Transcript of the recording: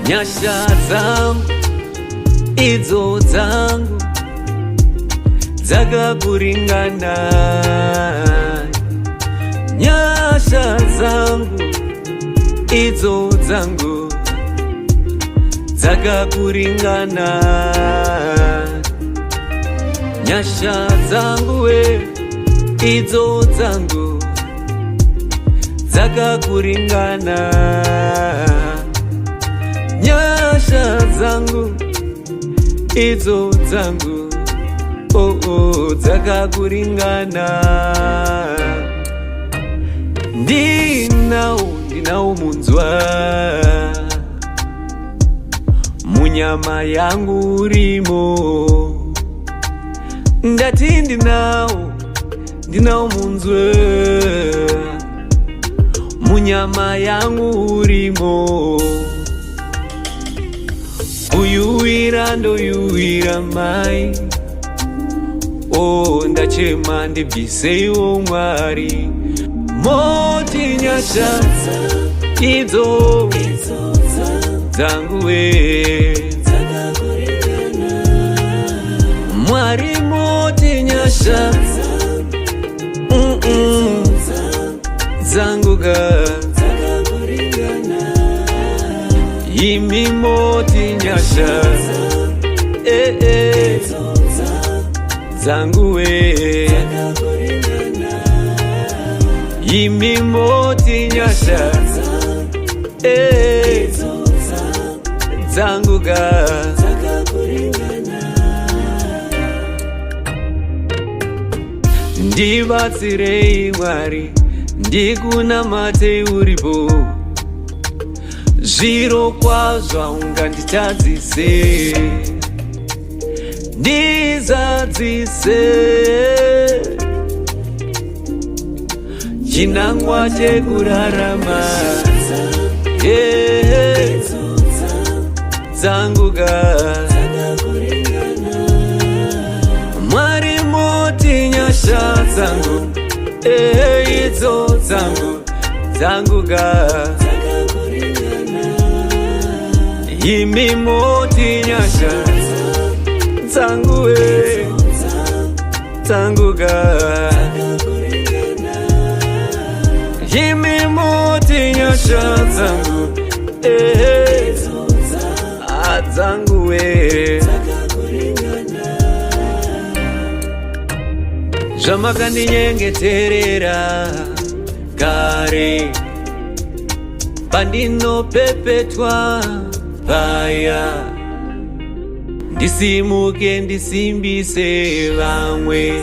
nyasha zangu idzo dzangu dzakakuringana, nyasha zangu idzo dzangu dzakakuringana, nyasha zangu we idzo dzangu dzakakuringana, nyasha zangu idzo dzangu dzakakuringana. Ndinawo munzwa munyama yangu urimo, ndati ndinawo munzwa munyama yangu urimo. Kuyuwira ndoyuwira mai, ndachema ndibviseiwo Mwari. Moti nyasha idzo dzangu we Mwari, moti nyasha dzangu ga imi, moti nyasha dzangu we imi, moti nyasha dzangu ga ndibatsirei Mwari, ndikunamatei uripo, zviro kwazva unganditadzise, ndizadzise chinangwa chekurarama dzangu ga Mwari, moti nyasha dzangu idzo dzangu ga imi, moti nyasha dzangu we dzangu ga imi, moti nyasha dzangu dzangu we zvamakandinyengeterera kare pandinopepetwa paya, ndisimuke ndisimbise vamwe